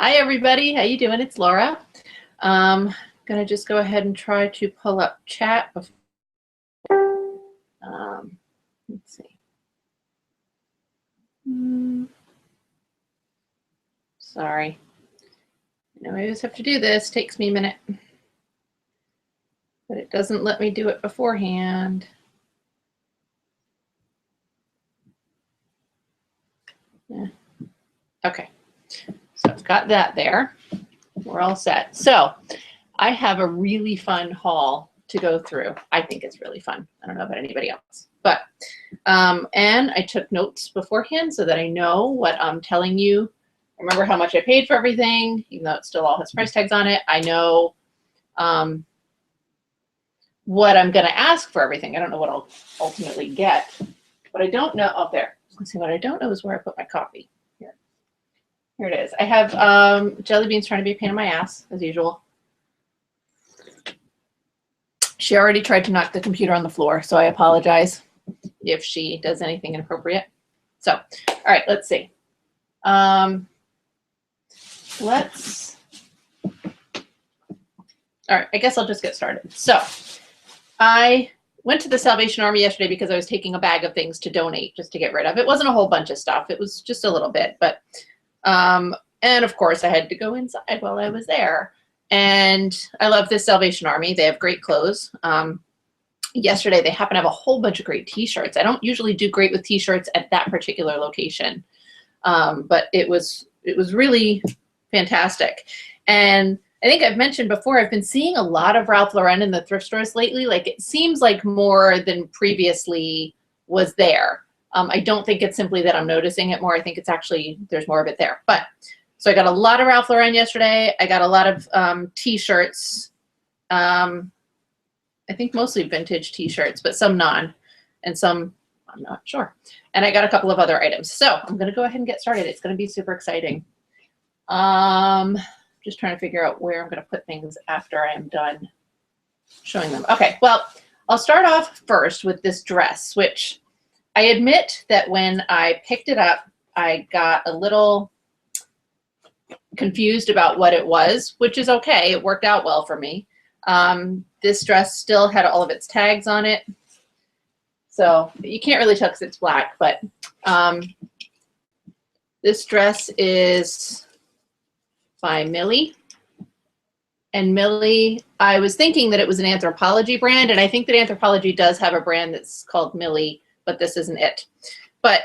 Hi everybody, how you doing? It's Laura. Gonna just go ahead and try to pull up chat. Let's see. Sorry. I know I always have to do this. Takes me a minute, but it doesn't let me do it beforehand. Yeah. Okay. So I've got that there. We're all set. So I have a really fun haul to go through. I think it's really fun. I don't know about anybody else, but and I took notes beforehand so that I know what I'm telling you. Remember how much I paid for everything, even though it still all has price tags on it. I know what I'm going to ask for everything. I don't know what I'll ultimately get, but I don't know. Oh, there. Let's see. What I don't know is where I put my coffee. Here it is. I have jelly beans trying to be a pain in my ass, as usual. She already tried to knock the computer on the floor, so I apologize if she does anything inappropriate. So, all right, let's see. All right, I guess I'll just get started. So, I went to the Salvation Army yesterday because I was taking a bag of things to donate, just to get rid of. It wasn't a whole bunch of stuff. It was just a little bit, but and of course I had to go inside while I was there. And I love this Salvation Army. They have great clothes. Yesterday they happen to have a whole bunch of great t-shirts. I don't usually do great with t-shirts at that particular location. But it was really fantastic. And I think I've mentioned before, I've been seeing a lot of Ralph Lauren in the thrift stores lately. Like, it seems like more than previously was there. I don't think it's simply that I'm noticing it more. I think it's actually, there's more of it there. But so I got a lot of Ralph Lauren yesterday. I got a lot of t-shirts. I think mostly vintage t-shirts, but some non, and some I'm not sure. And I got a couple of other items. So I'm going to go ahead and get started. It's going to be super exciting. Just trying to figure out where I'm going to put things after I am done showing them. Okay, well, I'll start off first with this dress, which I admit that when I picked it up, I got a little confused about what it was, which is okay. It worked out well for me. This dress still had all of its tags on it. So you can't really tell because it's black, but this dress is by Millie. And Millie, I was thinking that it was an Anthropologie brand, and I think that Anthropologie does have a brand that's called Millie, but this isn't it. But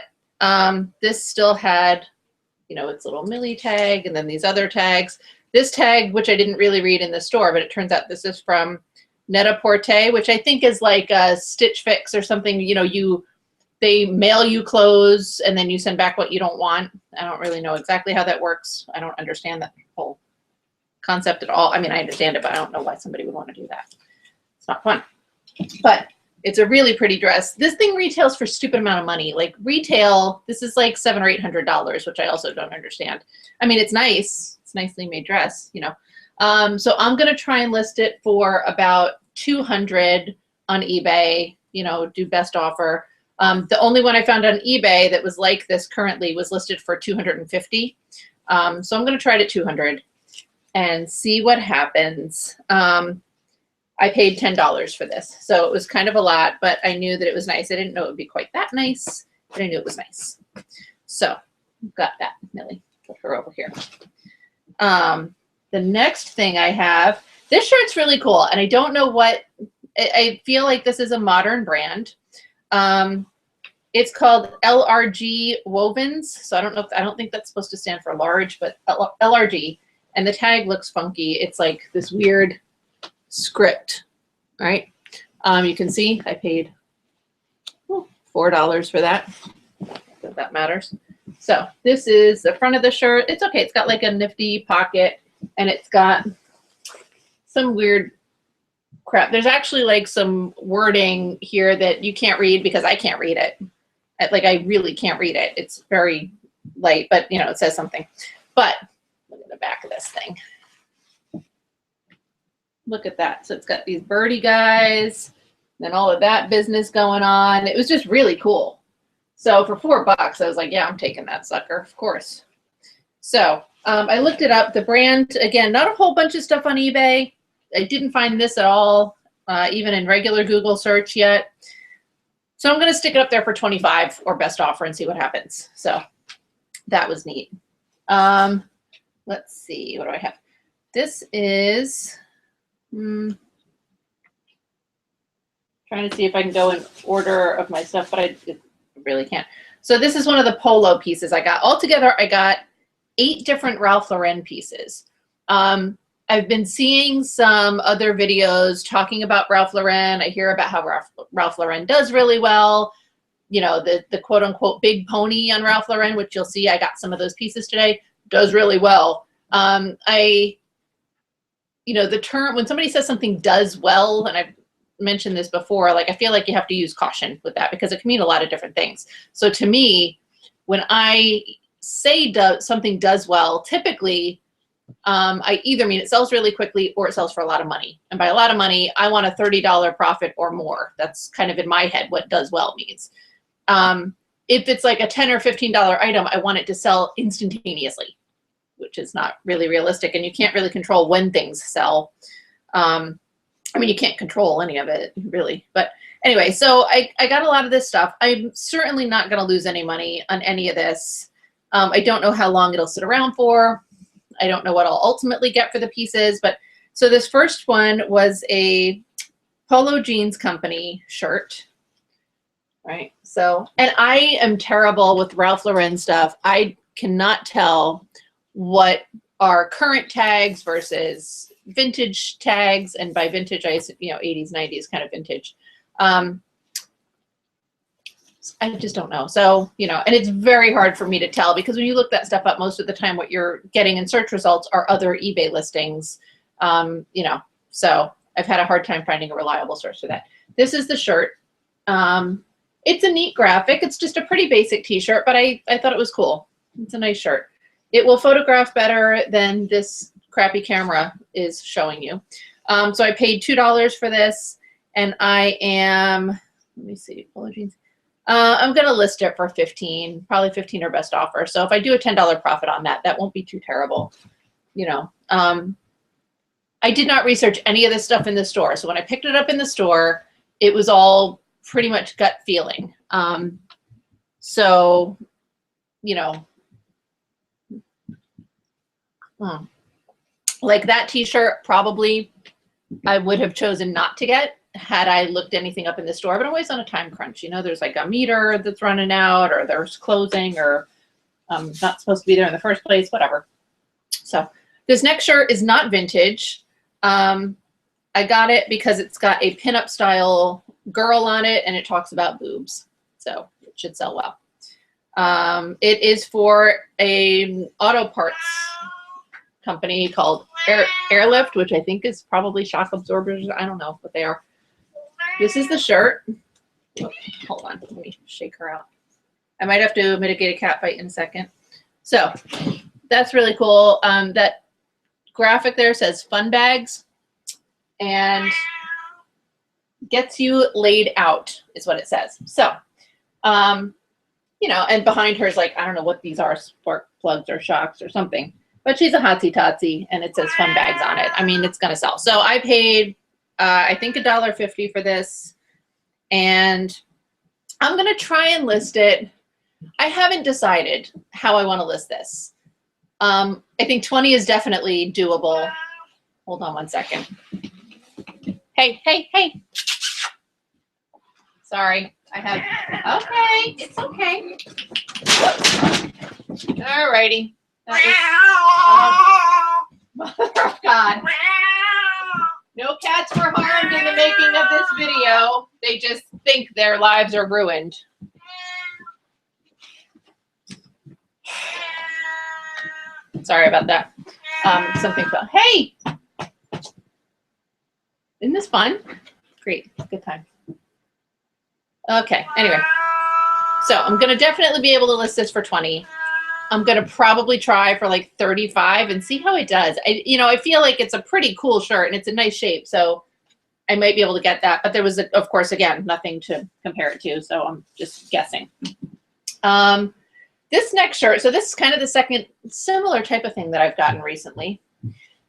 this still had, you know, its little Millie tag and then these other tags. This tag, which I didn't really read in the store, but it turns out this is from Net-a-Porter, which I think is like a Stitch Fix or something. You know, they mail you clothes and then you send back what you don't want. I don't really know exactly how that works. I don't understand that whole concept at all. I mean, I understand it, but I don't know why somebody would want to do that. It's not fun. But it's a really pretty dress. This thing retails for a stupid amount of money. Like, retail, this is like $700 or $800, which I also don't understand. I mean, it's nice. It's a nicely made dress, you know. So I'm going to try and list it for about $200 on eBay, you know, do best offer. The only one I found on eBay that was like this currently was listed for $250. So I'm going to try it at $200 and see what happens. I paid $10 for this, so it was kind of a lot, but I knew that it was nice. I didn't know it would be quite that nice, but I knew it was nice. So got that, Millie. Put her over here. The next thing I have, this shirt's really cool, and I don't know what, I feel like this is a modern brand. It's called LRG Wovens, so I don't think that's supposed to stand for large, but LRG, and the tag looks funky. It's like this weird script, right? You can see I paid $4 for that, if that matters. So this is the front of the shirt. It's okay. It's got like a nifty pocket, and it's got some weird crap. There's actually like some wording here that you can't read because I can't read it. Like, I really can't read it. It's very light, but you know, it says something. But look at the back of this thing. Look at that. So it's got these birdie guys, and all of that business going on. It was just really cool. So for $4, I was like, yeah, I'm taking that sucker, of course. So I looked it up. The brand, again, not a whole bunch of stuff on eBay. I didn't find this at all, even in regular Google search yet. So I'm going to stick it up there for 25 or best offer and see what happens. So that was neat. Let's see. What do I have? This is, trying to see if I can go in order of my stuff, but I really can't. So this is one of the polo pieces I got. Altogether, I got 8 different Ralph Lauren pieces. I've been seeing some other videos talking about Ralph Lauren. I hear about how Ralph Lauren does really well. You know, the quote unquote big pony on Ralph Lauren, which you'll see, I got some of those pieces today, does really well. You know, the term, when somebody says something does well, and I've mentioned this before, like I feel like you have to use caution with that because it can mean a lot of different things. So to me, when I say something does well, typically I either mean it sells really quickly or it sells for a lot of money. And by a lot of money, I want a $30 profit or more. That's kind of in my head what does well means. If it's like a $10 or $15 item, I want it to sell instantaneously, which is not really realistic. And you can't really control when things sell. I mean, you can't control any of it, really. But anyway, so I got a lot of this stuff. I'm certainly not going to lose any money on any of this. I don't know how long it'll sit around for. I don't know what I'll ultimately get for the pieces. But so this first one was a Polo Jeans Company shirt. Right. So, and I am terrible with Ralph Lauren stuff. I cannot tell what are current tags versus vintage tags. And by vintage, I, you know, 80s, 90s kind of vintage. I just don't know. So, you know, and it's very hard for me to tell because when you look that stuff up, most of the time what you're getting in search results are other eBay listings, you know, so I've had a hard time finding a reliable source for that. This is the shirt. It's a neat graphic. It's just a pretty basic t-shirt, but I thought it was cool. It's a nice shirt. It will photograph better than this crappy camera is showing you. So I paid $2 for this and I am, let me see, Polo Jeans. I'm going to list it for 15, probably 15 or best offer. So if I do a $10 profit on that, that won't be too terrible. You know, I did not research any of this stuff in the store. So when I picked it up in the store, it was all pretty much gut feeling. So, you know, like that t-shirt, probably I would have chosen not to get had I looked anything up in the store, but I'm always on a time crunch. You know, there's like a meter that's running out or there's closing or I'm not supposed to be there in the first place, whatever. So this next shirt is not vintage. I got it because it's got a pinup style girl on it and it talks about boobs. So it should sell well. It is for a auto parts company called Airlift, which I think is probably shock absorbers. I don't know what they are. This is the shirt. Oh, hold on, let me shake her out. I might have to mitigate a cat fight in a second. So that's really cool. That graphic there says fun bags and gets you laid out is what it says. So, you know, and behind her is like, I don't know what these are, spark plugs or shocks or something, but she's a hotsy totsy and it says fun bags on it. I mean, it's going to sell. So I paid, I think $1.50 for this and I'm going to try and list it. I haven't decided how I want to list this. I think 20 is definitely doable. Hold on one second. Hey, hey, hey. Sorry, I have, okay, it's okay. All righty. Mother of God. No cats were harmed in the making of this video. They just think their lives are ruined. Sorry about that. Something fell. Hey! Isn't this fun? Great, good time. Okay, anyway. So I'm going to definitely be able to list this for 20. I'm going to probably try for like 35 and see how it does. I feel like it's a pretty cool shirt and it's a nice shape. So I might be able to get that. But there was, of course, again, nothing to compare it to. So I'm just guessing. This next shirt, so this is kind of the second similar type of thing that I've gotten recently.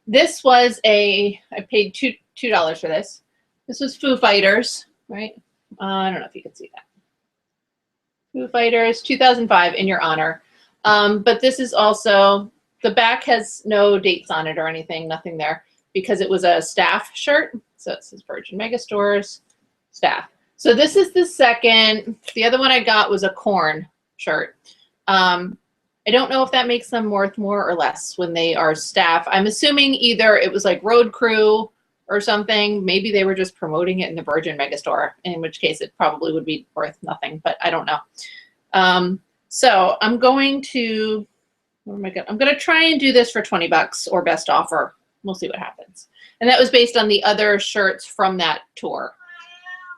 This was I paid $2 for this. This was Foo Fighters, right? I don't know if you can see that. Foo Fighters, 2005, In Your Honor. But this is also, the back has no dates on it or anything, nothing there, because it was a staff shirt. So it says Virgin Megastores, staff. So this is the second. The other one I got was a Korn shirt. I don't know if that makes them worth more or less when they are staff. I'm assuming either it was like road crew or something. Maybe they were just promoting it in the Virgin Megastore, in which case it probably would be worth nothing, but I don't know. So I'm going to, what am I going to, I'm going to try and do this for 20 bucks or best offer. We'll see what happens. And that was based on the other shirts from that tour,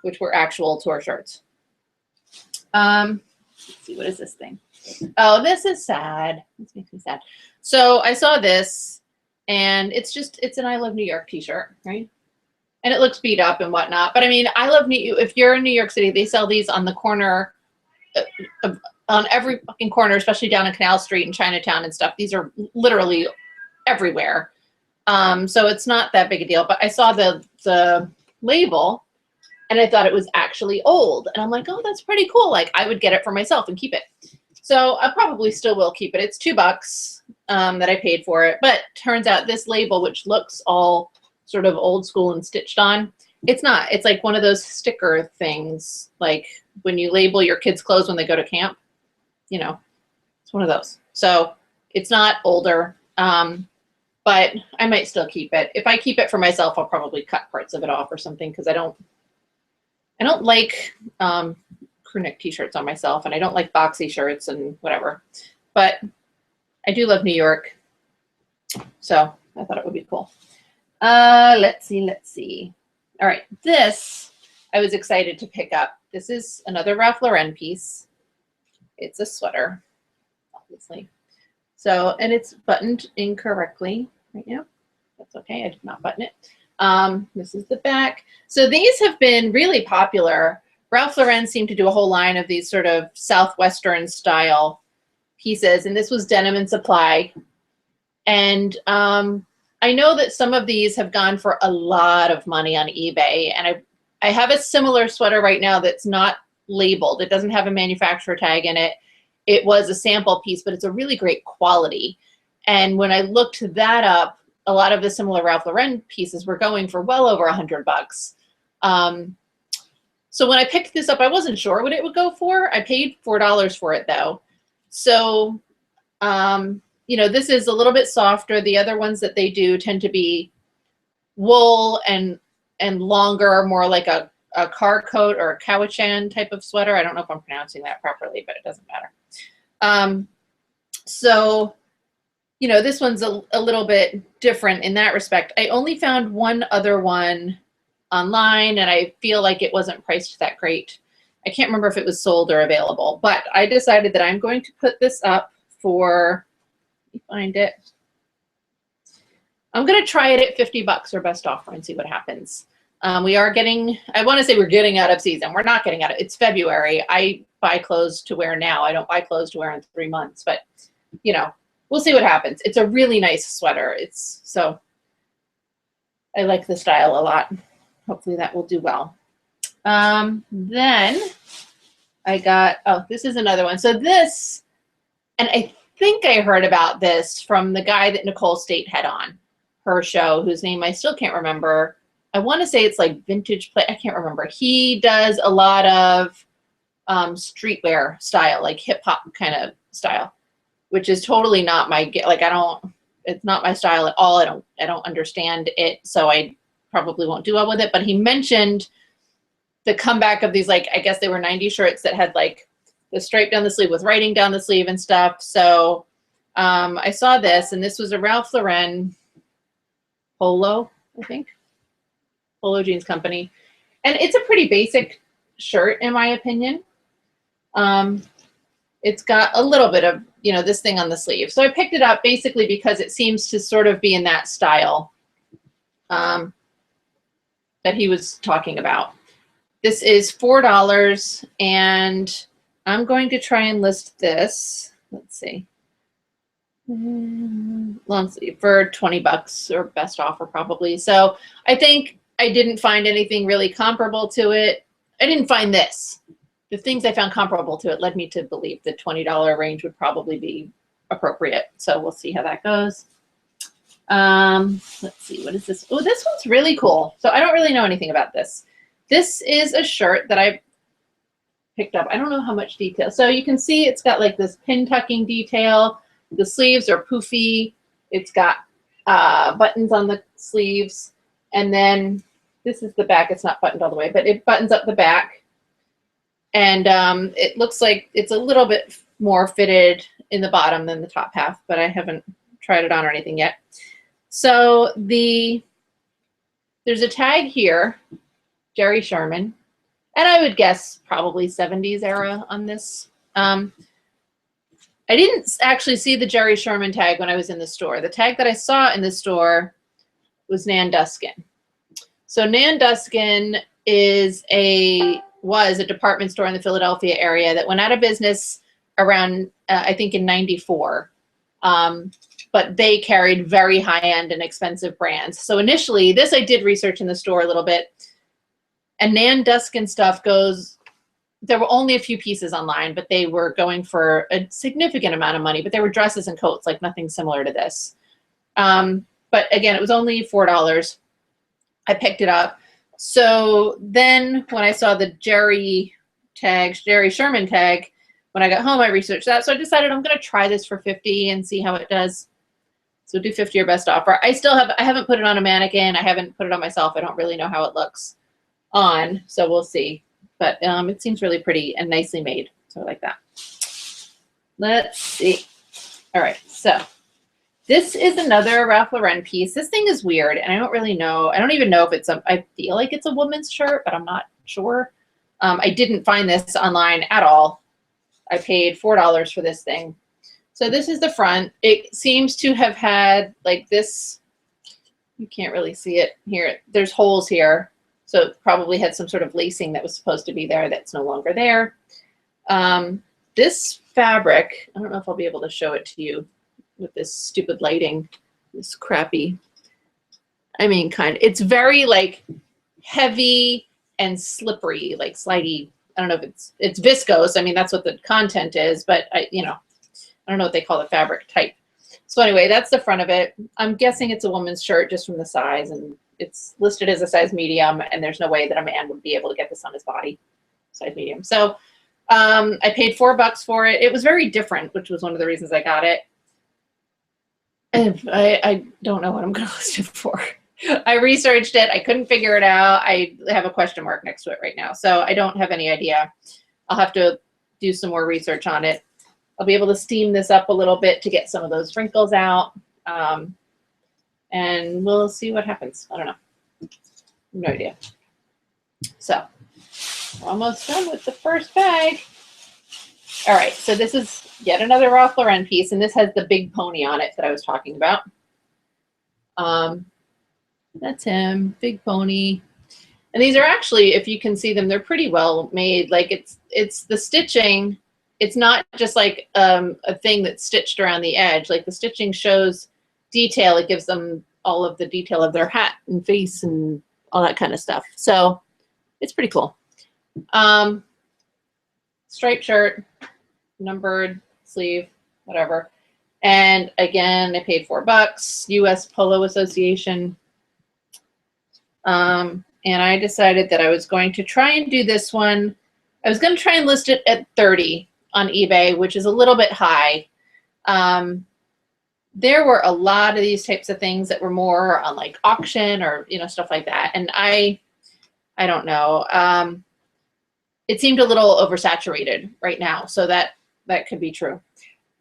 which were actual tour shirts. Let's see, what is this thing? Oh, this is sad. This makes me sad. So I saw this, and it's an I Love New York t-shirt, right? And it looks beat up and whatnot. But I mean, I love if you're in New York City, they sell these on the corner, on every fucking corner, especially down on Canal Street and Chinatown and stuff. These are literally everywhere. So it's not that big a deal. But I saw the label, and I thought it was actually old. And I'm like, oh, that's pretty cool. Like, I would get it for myself and keep it. So I probably still will keep it. It's $2 that I paid for it. But turns out this label, which looks all sort of old school and stitched on, it's not. It's like one of those sticker things, like when you label your kids' clothes when they go to camp. You know, it's one of those. So it's not older, but I might still keep it. If I keep it for myself, I'll probably cut parts of it off or something, because I don't like crew neck t-shirts on myself, and I don't like boxy shirts and whatever, but I do love New York, so I thought it would be cool. Let's see. All right, this I was excited to pick up. This is another Ralph Lauren piece. It's a sweater, obviously. So, and it's buttoned incorrectly right now. That's okay, I did not button it. This is the back. So these have been really popular. Ralph Lauren seemed to do a whole line of these sort of Southwestern style pieces, and this was Denim and Supply. And I know that some of these have gone for a lot of money on eBay, and I have a similar sweater right now that's not labeled. It doesn't have a manufacturer tag in it. It was a sample piece, but it's a really great quality. And when I looked that up, a lot of the similar Ralph Lauren pieces were going for well over $100. So when I picked this up, I wasn't sure what it would go for. I paid $4 for it though. So, you know, this is a little bit softer. The other ones that they do tend to be wool and longer, more like a car coat or a Cowichan type of sweater. I don't know if I'm pronouncing that properly, but it doesn't matter. So, you know, this one's a little bit different in that respect. I only found one other one online, and I feel like it wasn't priced that great. I can't remember if it was sold or available, but I decided that I'm going to put this up for, let me find it. I'm going to try it at $50 or best offer and see what happens. We are getting, I want to say we're getting out of season. We're not getting out of, it's February. I buy clothes to wear now. I don't buy clothes to wear in 3 months, but you know, we'll see what happens. It's a really nice sweater. So I like the style a lot. Hopefully that will do well. Then I got, oh, this is another one. So this, and I think I heard about this from the guy that Nicole State had on her show, whose name I still can't remember. I want to say it's like Vintage Play. I can't remember. He does a lot of streetwear style, like hip hop kind of style, which is totally not my, like, it's not my style at all. I don't understand it. So I probably won't do well with it. But he mentioned the comeback of these, like, I guess they were 90s shirts that had like the stripe down the sleeve with writing down the sleeve and stuff. So I saw this, and this was a Ralph Lauren polo, I think. Polo Jeans Company. And it's a pretty basic shirt, in my opinion. It's got a little bit of, you know, this thing on the sleeve. So I picked it up basically because it seems to sort of be in that style that he was talking about. This is $4, and I'm going to try and list this. let's see. Long sleeve for 20 bucks or best offer probably. So I think I didn't find anything really comparable to it. I didn't find this. The things I found comparable to it led me to believe the $20 range would probably be appropriate. So we'll see how that goes. Let's see, what is this? Oh, this one's really cool. So I don't really know anything about this. This is a shirt that I picked up. I don't know how much detail. So you can see it's got like this pin tucking detail. The sleeves are poofy. It's got buttons on the sleeves. And then this is the back. It's not buttoned all the way, but it buttons up the back. And it looks like it's a little bit more fitted in the bottom than the top half, but I haven't tried it on or anything yet. So there's a tag here, Jerry Sherman, and I would guess probably 70s era on this. I didn't actually see the Jerry Sherman tag when I was in the store. The tag that I saw in the store was Nanduskin. So Nanduskin was a department store in the Philadelphia area that went out of business around, I think in '94. But they carried very high-end and expensive brands. So initially, this I did research in the store a little bit, and Nanduskin stuff there were only a few pieces online, but they were going for a significant amount of money, but they were dresses and coats, like nothing similar to this. But again, it was only $4. I picked it up. So then when I saw the Jerry Sherman tag, when I got home, I researched that. So I decided I'm going to try this for $50 and see how it does. So do $50 or best offer. I haven't put it on a mannequin. I haven't put it on myself. I don't really know how it looks on. So we'll see. But it seems really pretty and nicely made. So I like that. Let's see. All right. So this is another Ralph Lauren piece. This thing is weird, and I don't really know. I don't even know if I feel like it's a woman's shirt, but I'm not sure. I didn't find this online at all. I paid $4 for this thing. So this is the front. It seems to have had like this. You can't really see it here. There's holes here. So it probably had some sort of lacing that was supposed to be there that's no longer there. This fabric, I don't know if I'll be able to show it to you with this stupid lighting, this crappy, it's very like heavy and slippery, like slidey. I don't know if it's viscose. I mean, that's what the content is, but I don't know what they call the fabric type. So anyway, that's the front of it. I'm guessing it's a woman's shirt just from the size, and it's listed as a size medium, and there's no way that a man would be able to get this on his body, size medium. So I paid $4 for it. It was very different, which was one of the reasons I got it. And I don't know what I'm going to list it for. I researched it. I couldn't figure it out. I have a question mark next to it right now. So I don't have any idea. I'll have to do some more research on it. I'll be able to steam this up a little bit to get some of those wrinkles out. And we'll see what happens. I don't know. No idea. So we're almost done with the first bag. All right, so this is yet another Ralph Lauren piece, and this has the big pony on it that I was talking about. That's him, big pony. And these are actually, if you can see them, they're pretty well made. Like it's the stitching. It's not just like a thing that's stitched around the edge. Like the stitching shows detail. It gives them all of the detail of their hat and face and all that kind of stuff. So it's pretty cool. Striped shirt, numbered sleeve, whatever. And again, I paid $4, US Polo Association. And I decided that I was going to try and do this one. I was going to try and list it at 30 on eBay, which is a little bit high. There were a lot of these types of things that were more on like auction or, stuff like that. And I don't know. It seemed a little oversaturated right now. So that could be true.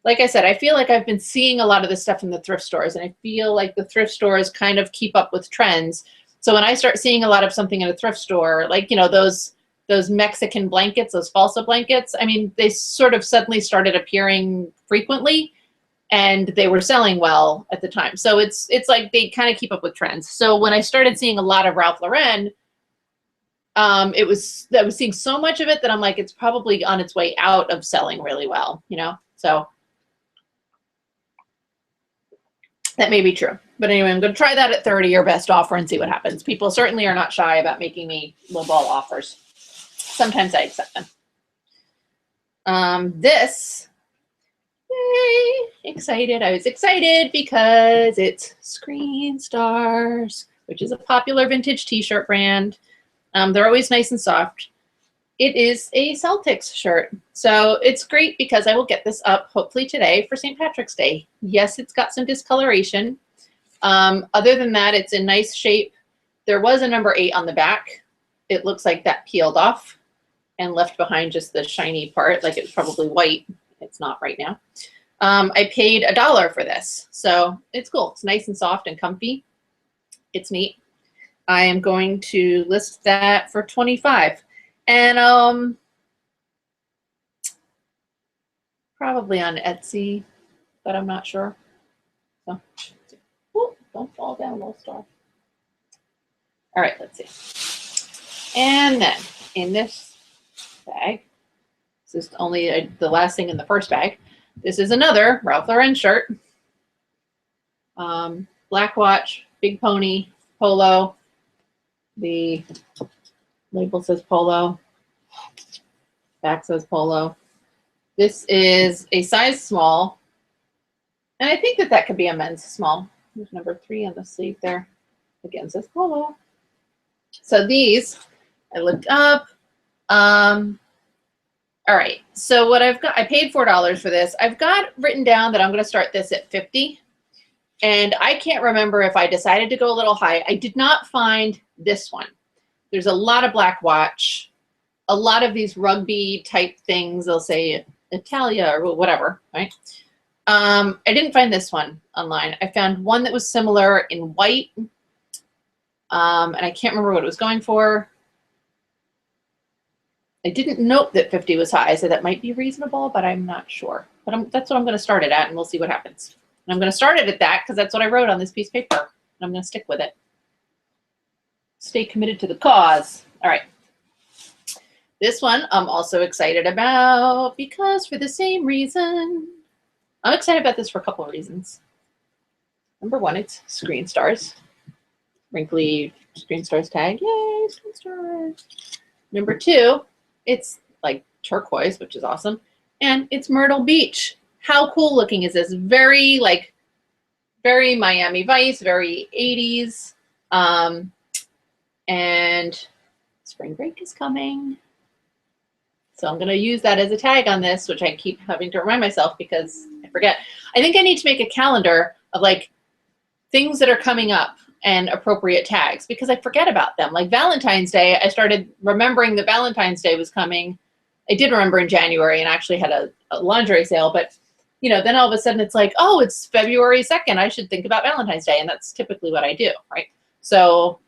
Like I said, I feel like I've been seeing a lot of this stuff in the thrift stores, and I feel like the thrift stores kind of keep up with trends. So when I start seeing a lot of something in a thrift store, like, those Mexican blankets, those falsa blankets, I mean, they sort of suddenly started appearing frequently, and they were selling well at the time. So it's like they kind of keep up with trends. So when I started seeing a lot of Ralph Lauren, I was seeing so much of it that I'm like, it's probably on its way out of selling really well, So That may be true. But anyway, I'm going to try that at 30 or best offer and see what happens. People certainly are not shy about making me lowball offers. Sometimes I accept them. This, yay, excited. I was excited because it's Screen Stars, which is a popular vintage t-shirt brand. They're always nice and soft. It is a Celtics shirt. So it's great because I will get this up hopefully today for St. Patrick's Day. Yes, it's got some discoloration. Other than that, it's in nice shape. There was a number 8 on the back. It looks like that peeled off and left behind just the shiny part, like it was probably white. It's not right now. I paid $1 for this. So it's cool. It's nice and soft and comfy. It's neat. I am going to list that for $25. And probably on Etsy, but I'm not sure. So, ooh, don't fall down, little star. All right, let's see. And then in this bag, this is only the last thing in the first bag. This is another Ralph Lauren shirt. Black watch, big pony, polo. The label says polo. Back says polo. This is a size small. And I think that that could be a men's small. There's number 3 on the sleeve there. Again, says polo. So these, I looked up. All right, so what I've got, I paid $4 for this. I've got written down that I'm going to start this at 50. And I can't remember if I decided to go a little high. I did not find this one. There's a lot of black watch, a lot of these rugby type things. They'll say Italia or whatever, right? I didn't find this one online. I found one that was similar in white. And I can't remember what it was going for. I didn't note that 50 was high, so that might be reasonable, but I'm not sure. But that's what I'm going to start it at, and we'll see what happens. And I'm going to start it at that because that's what I wrote on this piece of paper. And I'm going to stick with it. Stay committed to the cause. All right. This one I'm also excited about because for the same reason. I'm excited about this for a couple of reasons. Number 1, it's Screen Stars. Wrinkly Screen Stars tag. Yay, Screen Stars. Number 2, it's like turquoise, which is awesome. And it's Myrtle Beach. How cool looking is this? Very Miami Vice, very 80s. And spring break is coming. So I'm going to use that as a tag on this, which I keep having to remind myself because I forget. I think I need to make a calendar of like things that are coming up and appropriate tags because I forget about them. Like Valentine's Day, I started remembering that Valentine's Day was coming. I did remember in January and actually had a lingerie sale, but you know, then all of a sudden it's like, oh, it's February 2nd. I should think about Valentine's Day. And that's typically what I do, right? So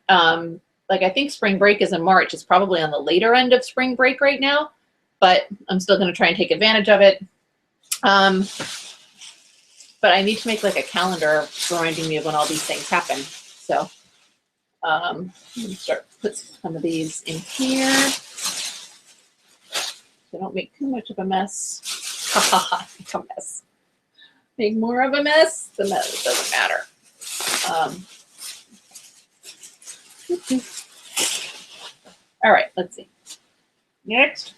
like I think spring break is in March. It's probably on the later end of spring break right now, but I'm still going to try and take advantage of it. But I need to make like a calendar reminding me of when all these things happen. So let me put some of these in here so I don't make too much of a mess. Ha ha ha, make a mess. Make more of a mess? The mess doesn't matter. All right, let's see. Next,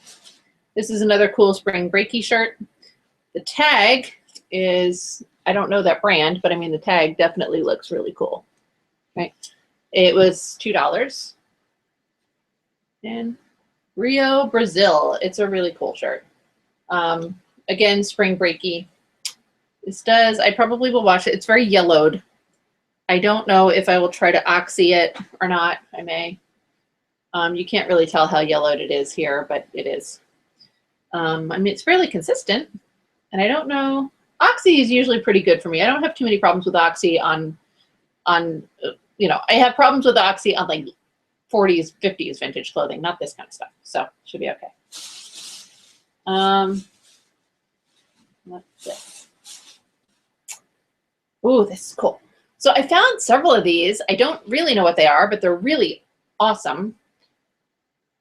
this is another cool spring breaky shirt. The tag is, I don't know that brand, but I mean the tag definitely looks really cool. Right? It was $2. And Rio, Brazil. It's a really cool shirt. Again, spring breaky. This does, I probably will wash it. It's very yellowed. I don't know if I will try to oxy it or not. I may. You can't really tell how yellowed it is here, but it is. I mean, it's fairly consistent. And I don't know. Oxy is usually pretty good for me. I don't have too many problems with oxy on you know, I have problems with oxy on like 40s, 50s vintage clothing, not this kind of stuff. So should be okay. What's this? Ooh, this is cool. So I found several of these. I don't really know what they are, but they're really awesome.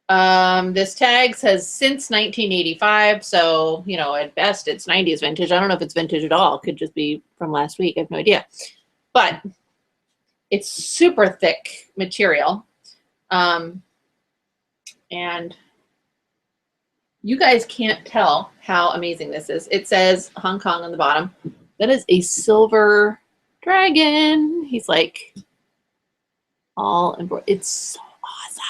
This tag says since 1985. So, you know, at best it's 90s vintage. I don't know if it's vintage at all. It could just be from last week. I have no idea. but it's super thick material. And you guys can't tell how amazing this is. It says Hong Kong on the bottom. That is a silver dragon. He's like all embroidered. It's so awesome.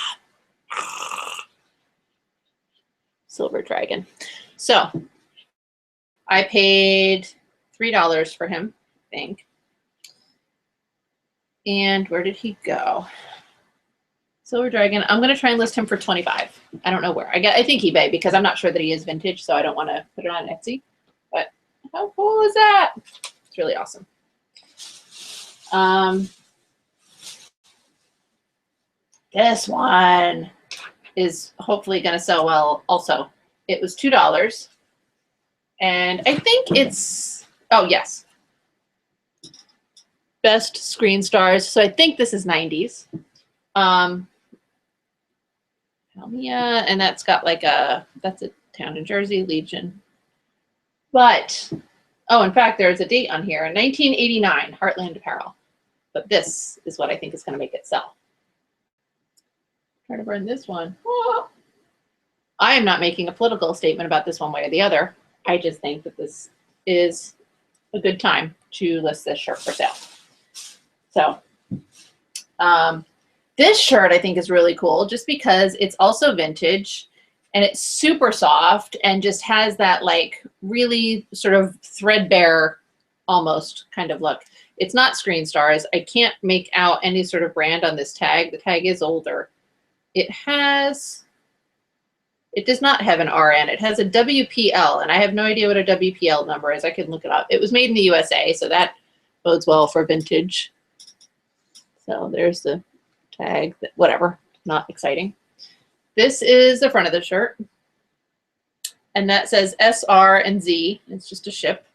Silver dragon. So I paid $3 for him, I think. And where did he go? Silver dragon. I'm going to try and list him for 25. I don't know where. I think eBay, because I'm not sure that he is vintage, so I don't want to put it on Etsy. But how cool is that? It's really awesome. This one is hopefully going to sell well also. It was $2. And I think it's, oh yes, best screen stars. So I think this is 90s. Yeah, and that's got like that's a town in Jersey, Legion. But, oh, in fact, there's a date on here, 1989, Heartland Apparel. But this is what I think is going to make it sell. Try to burn this one. Oh. I am not making a political statement about this one way or the other. I just think that this is a good time to list this shirt for sale. So, this shirt I think is really cool just because it's also vintage and it's super soft and just has that like really sort of threadbare almost kind of look. It's not Screen Stars. I can't make out any sort of brand on this tag. The tag is older. It does not have an RN. It has a WPL, and I have no idea what a WPL number is. I can look it up. It was made in the USA, so that bodes well for vintage. So there's the tag, whatever, not exciting. This is the front of the shirt, and that says SR and Z. It's just a ship.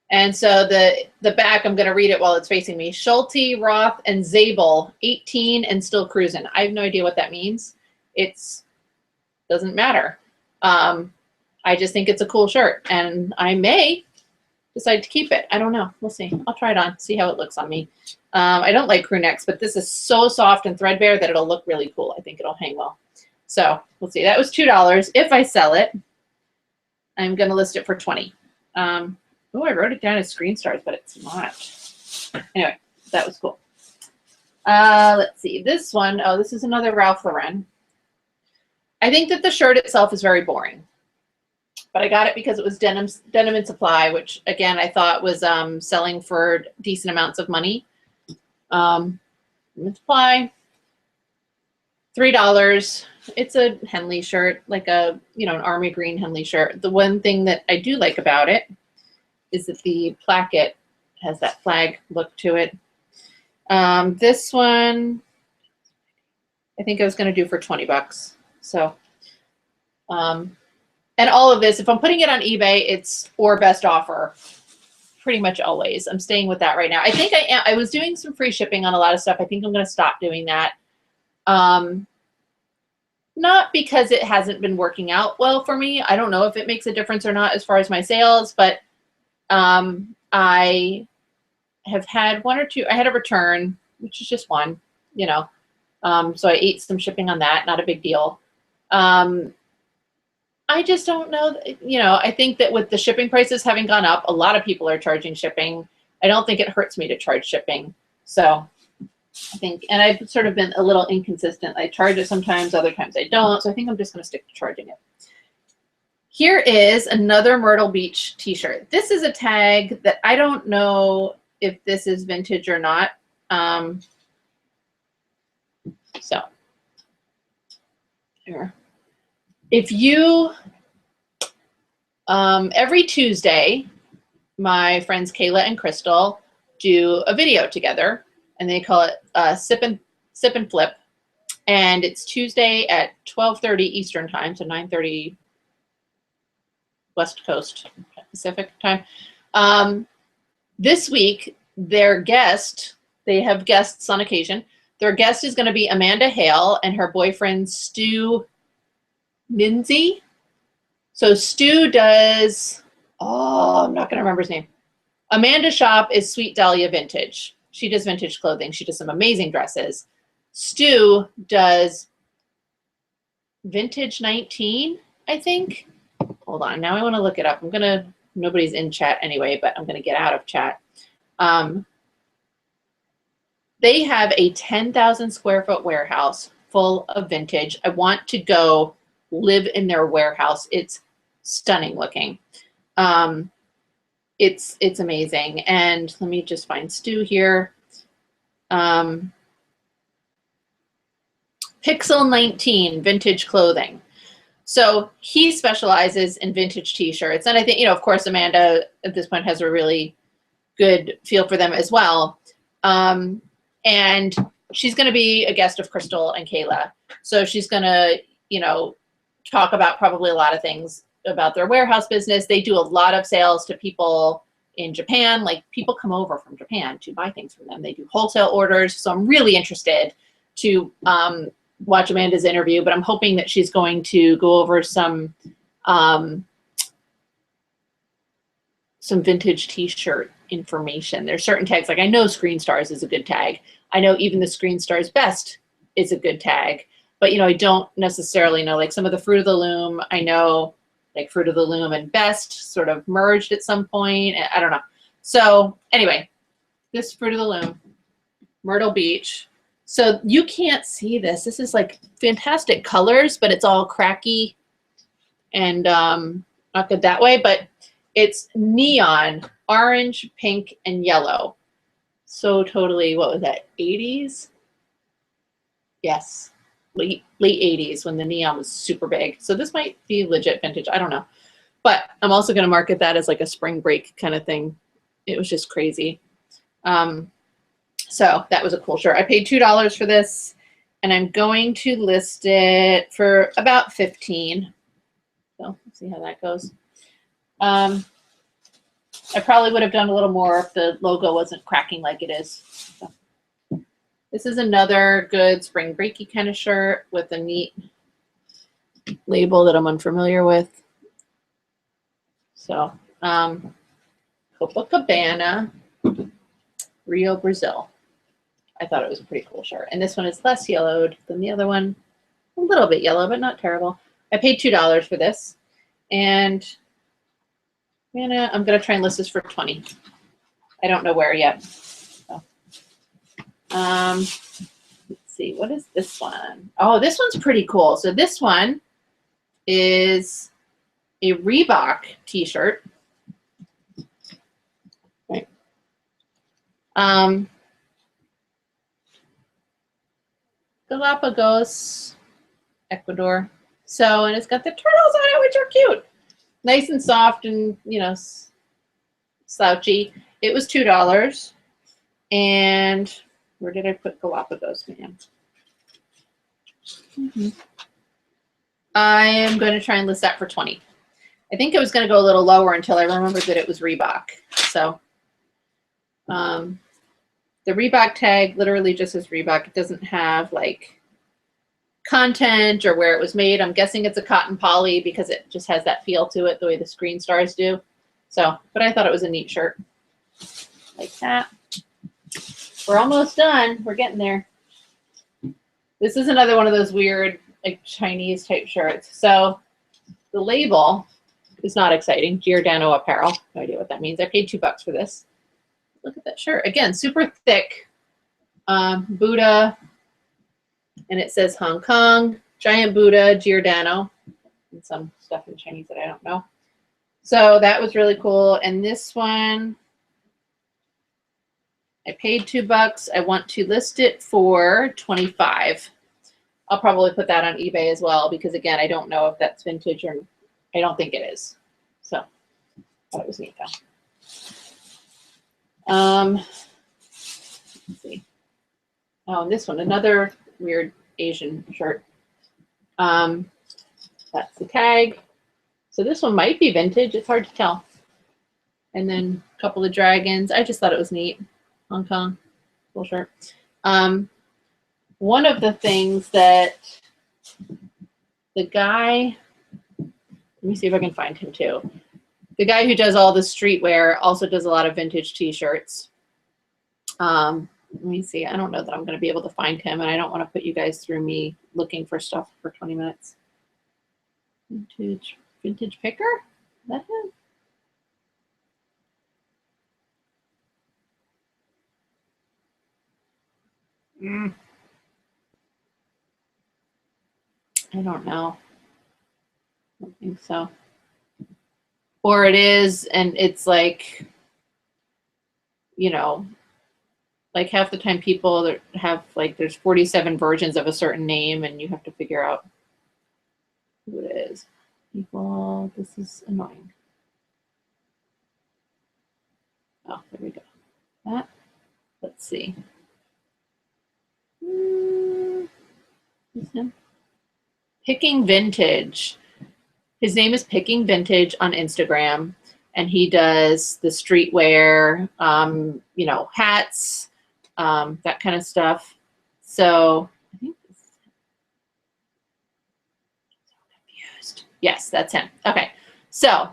And so the back, I'm going to read it while it's facing me. Schulte, Roth, and Zabel, 18 and still cruising. I have no idea what that means. It's doesn't matter. I just think it's a cool shirt, and I may decide to keep it. I don't know. We'll see. I'll try it on, see how it looks on me. I don't like crew necks, but this is so soft and threadbare that it'll look really cool. I think it'll hang well. So we'll see. That was $2. If I sell it, I'm going to list it for 20. Oh, I wrote it down as Screen Stars, but it's not. Anyway, that was cool. Let's see. This one, oh, this is another Ralph Lauren. I think that the shirt itself is very boring, but I got it because it was Denim in Supply, which again I thought was selling for decent amounts of money. Supply, $3. It's a Henley shirt, like a an army green Henley shirt. The one thing that I do like about it is that the placket has that flag look to it. This one, I think I was going to do for 20 bucks. So, and all of this, if I'm putting it on eBay, it's or best offer pretty much always. I'm staying with that right now. I think I was doing some free shipping on a lot of stuff. I think I'm going to stop doing that. Not because it hasn't been working out well for me. I don't know if it makes a difference or not as far as my sales, but I have had one or two. I had a return, which is just one, so I ate some shipping on that. Not a big deal. I just don't know. I think that with the shipping prices having gone up, a lot of people are charging shipping. I don't think it hurts me to charge shipping. So I think, and I've sort of been a little inconsistent. I charge it sometimes, other times I don't. So I think I'm just going to stick to charging it. Here is another Myrtle Beach t-shirt. This is a tag that I don't know if this is vintage or not. So here. If you, every Tuesday, my friends Kayla and Crystal do a video together, and they call it Sip and Flip, and it's Tuesday at 12:30 Eastern time, so 9:30 West Coast Pacific time. This week, their guest, they have guests on occasion. Their guest is going to be Amanda Hale and her boyfriend Stu Minzy. So Stu does, I'm not going to remember his name. Amanda's shop is Sweet Dahlia Vintage. She does vintage clothing. She does some amazing dresses. Stu does Vintage 19, I think. Hold on. Now I want to look it up. Nobody's in chat anyway, but I'm going to get out of chat. They have a 10,000 square foot warehouse full of vintage. I want to go live in their warehouse. It's stunning looking. It's amazing. And let me just find Stu here. Pixel 19 vintage clothing. So he specializes in vintage t-shirts. And I think, of course, Amanda at this point has a really good feel for them as well. And she's going to be a guest of Crystal and Kayla. So she's going to, talk about probably a lot of things about their warehouse business. They do a lot of sales to people in Japan. Like, people come over from Japan to buy things from them. They do wholesale orders. So I'm really interested to watch Amanda's interview, but I'm hoping that she's going to go over some vintage t-shirt information. There's certain tags, like I know Screen Stars is a good tag. I know even the Screen Stars Best is a good tag, but I don't necessarily know, like some of the Fruit of the Loom. I know like Fruit of the Loom and Best sort of merged at some point. I don't know. So anyway, this Fruit of the Loom, Myrtle Beach. So you can't see this. This is like fantastic colors, but it's all cracky and not good that way, but it's neon, orange, pink, and yellow. So totally, what was that, 80s? Yes, late 80s when the neon was super big. So this might be legit vintage, I don't know. But I'm also gonna market that as like a spring break kind of thing. It was just crazy. So that was a cool shirt. I paid $2 for this, and I'm going to list it for about $15. So let's see how that goes. I probably would have done a little more if the logo wasn't cracking like it is. So. This is another good spring breaky kind of shirt with a neat label that I'm unfamiliar with. So, Copacabana, Rio, Brazil. I thought it was a pretty cool shirt. And this one is less yellowed than the other one. A little bit yellow, but not terrible. I paid $2 for this. And I'm gonna try and list this for 20. I don't know where yet. So. Let's see, what is this one? Oh, this one's pretty cool. So this one is a Reebok t-shirt. Right. Galapagos, Ecuador. So, and it's got the turtles on it, which are cute. Nice and soft and, slouchy. It was $2. And where did I put Galapagos, man? I am going to try and list that for 20. I think it was going to go a little lower until I remembered that it was Reebok. So the Reebok tag literally just says Reebok. It doesn't have like content or where it was made. I'm guessing it's a cotton poly because it just has that feel to it the way the Screen Stars do. So, but I thought it was a neat shirt. Like that. We're almost done. We're getting there. This is another one of those weird like Chinese type shirts. So the label is not exciting. Giordano Apparel. No idea what that means. I paid $2 for this. Look at that shirt. Again, super thick. Buddha. And it says Hong Kong. Giant Buddha, Giordano. And some stuff in Chinese that I don't know. So that was really cool. And this one, I paid $2. I want to list it for $25. I'll probably put that on eBay as well because, again, I don't know if that's vintage or I don't think it is. So I thought it was neat though. Let's see. Oh, and this one, another weird Asian shirt. That's the tag. So this one might be vintage. It's hard to tell. And then a couple of dragons. I just thought it was neat. Hong Kong, cool shirt. One of the things that the guy, let me see if I can find him too. The guy who does all the streetwear also does a lot of vintage t-shirts. Let me see. I don't know that I'm going to be able to find him, and I don't want to put you guys through me looking for stuff for 20 minutes. Vintage picker? Is that him? I don't know. I don't think so. Or it is, and it's like, you know, like half the time people that have like, there's 47 versions of a certain name and you have to figure out who it is. People, this is annoying. Oh, there we go. That, let's see. Picking Vintage. His name is Picking Vintage on Instagram, and he does the streetwear, you know, hats, that kind of stuff. So I think this is so confused. Yes, that's him. Okay. So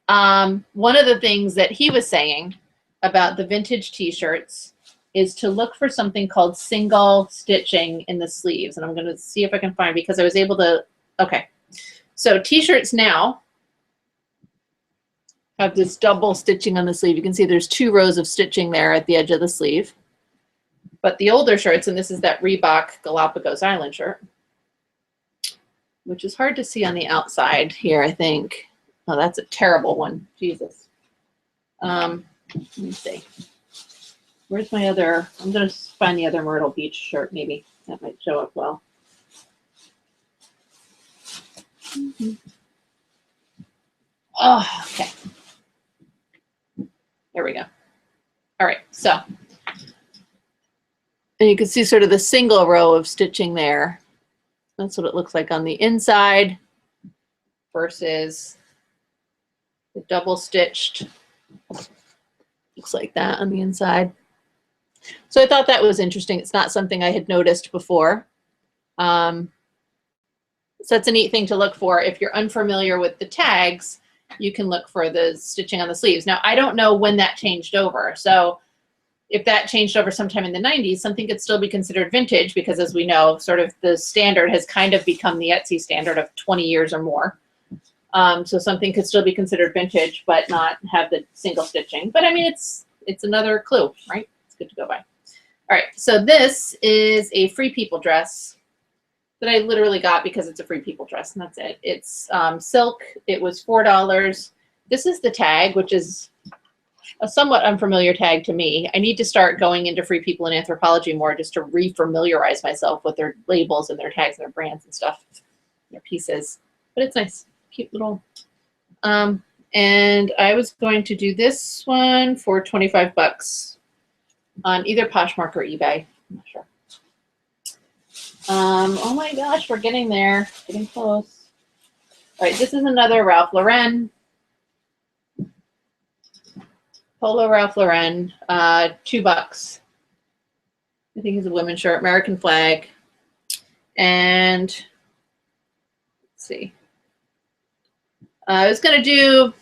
one of the things that he was saying about the vintage t-shirts is to look for something called single stitching in the sleeves. And I'm going to see if I can find, because I was able to, okay. So t-shirts now have this double stitching on the sleeve. You can see there's 2 rows of stitching there at the edge of the sleeve. But the older shirts, and this is that Reebok Galapagos Island shirt, which is hard to see on the outside here, I think. Oh, that's a terrible one. Jesus. Let me see. Where's my other? I'm going to find the other Myrtle Beach shirt, maybe. That might show up well. Oh, okay. There we go. All right, so. And you can see sort of the single row of stitching there. That's what it looks like on the inside versus the double stitched. Looks like that on the inside. So I thought that was interesting. It's not something I had noticed before. So that's a neat thing to look for. If you're unfamiliar with the tags, you can look for the stitching on the sleeves. Now, I don't know when that changed over. So if that changed over sometime in the 90s, something could still be considered vintage because, as we know, sort of the standard has kind of become the Etsy standard of 20 years or more. So something could still be considered vintage, but not have the single stitching. But I mean, it's another clue, right? It's good to go by. All right, so this is a Free People dress that I literally got because it's a Free People dress, and that's it. It's silk. It was $4. This is the tag, which is a somewhat unfamiliar tag to me. I need to start going into Free People and Anthropologie more just to refamiliarize myself with their labels and their tags and their brands and stuff, their pieces. But it's nice, cute little. And I was going to do this one for 25 bucks on either Poshmark or eBay. I'm not sure. Oh my gosh, we're getting there, getting close. All right, this is another Ralph Lauren. Polo Ralph Lauren, $2. I think it's a women's shirt, American flag. And let's see. I was gonna do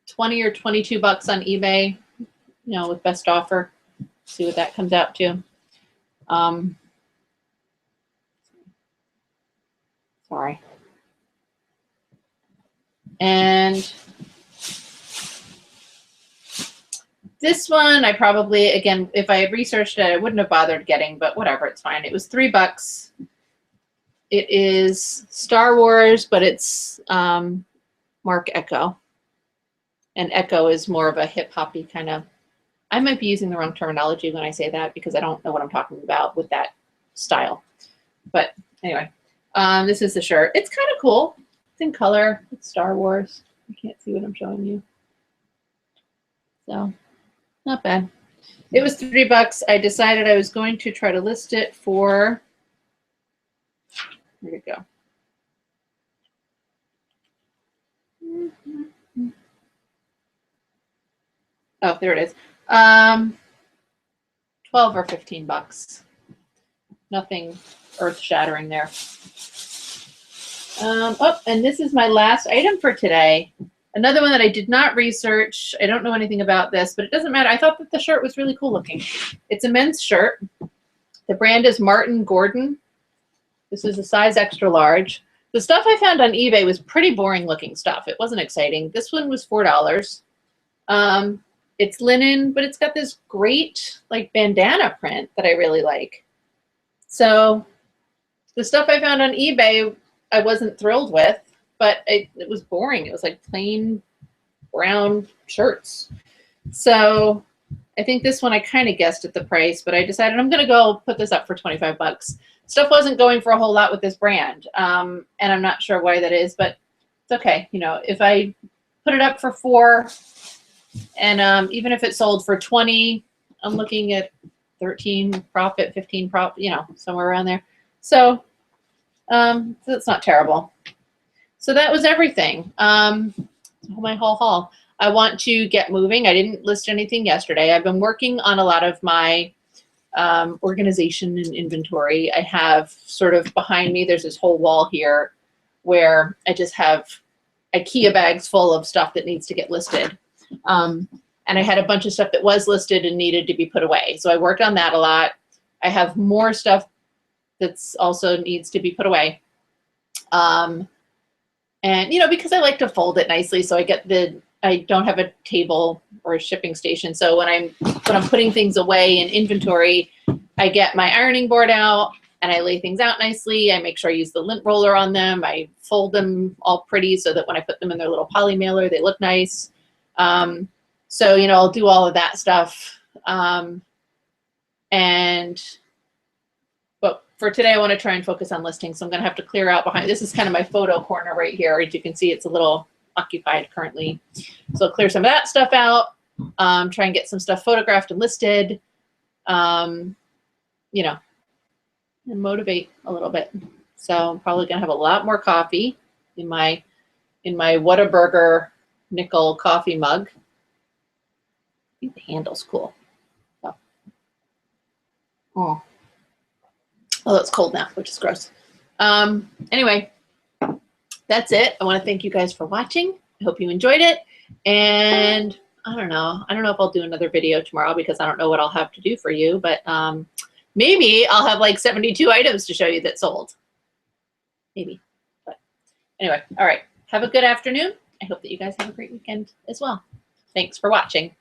20 or 22 bucks on eBay, you know, with best offer. See what that comes out to. Sorry. And this one, I probably, again, if I had researched it, I wouldn't have bothered getting, but whatever, it's fine. It was $3. It is Star Wars, but it's Mark Echo. And Echo is more of a hip-hoppy kind of, I might be using the wrong terminology when I say that because I don't know what I'm talking about with that style. But anyway, this is the shirt. It's kind of cool. It's in color. It's Star Wars. You can't see what I'm showing you. So, not bad. It was $3. I decided I was going to try to list it for, here we go. Oh, there it is. 12 or 15 bucks. Nothing earth-shattering there. Oh, and this is my last item for today. Another one that I did not research, I don't know anything about this, but it doesn't matter. I thought that the shirt was really cool looking. It's a men's shirt. The brand is Martin Gordon. This is a size extra large. The stuff I found on eBay was pretty boring looking stuff. It wasn't exciting. This one was $4. It's linen, but it's got this great like bandana print that I really like. So the stuff I found on eBay, I wasn't thrilled with, but it was boring. It was like plain brown shirts. So I think this one I kind of guessed at the price, but I decided I'm going to go put this up for 25 bucks. Stuff wasn't going for a whole lot with this brand, and I'm not sure why that is, but it's okay. You know, if I put it up for $4, and even if it sold for 20, I'm looking at 13 profit, 15 profit, you know, somewhere around there. So that's not terrible. So that was everything. My whole haul. I want to get moving. I didn't list anything yesterday. I've been working on a lot of my organization and inventory. I have sort of behind me, there's this whole wall here where I just have IKEA bags full of stuff that needs to get listed. And I had a bunch of stuff that was listed and needed to be put away. So I worked on that a lot. I have more stuff that's also needs to be put away. And, you know, because I like to fold it nicely, so I don't have a table or a shipping station. So when I'm putting things away in inventory, I get my ironing board out and I lay things out nicely. I make sure I use the lint roller on them. I fold them all pretty so that when I put them in their little poly mailer, they look nice. So, you know, I'll do all of that stuff. But for today, I want to try and focus on listings. So I'm going to have to clear out behind. This is kind of my photo corner right here. As you can see, it's a little occupied currently. So I'll clear some of that stuff out, try and get some stuff photographed and listed, you know, and motivate a little bit. So I'm probably going to have a lot more coffee in my Whataburger nickel coffee mug. I think the handle's cool. So. Oh, it's cold now, which is gross. Anyway, that's it. I want to thank you guys for watching. I hope you enjoyed it. And I don't know if I'll do another video tomorrow because I don't know what I'll have to do for you, but maybe I'll have like 72 items to show you that sold. Maybe. But anyway, all right. Have a good afternoon. I hope that you guys have a great weekend as well. Thanks for watching.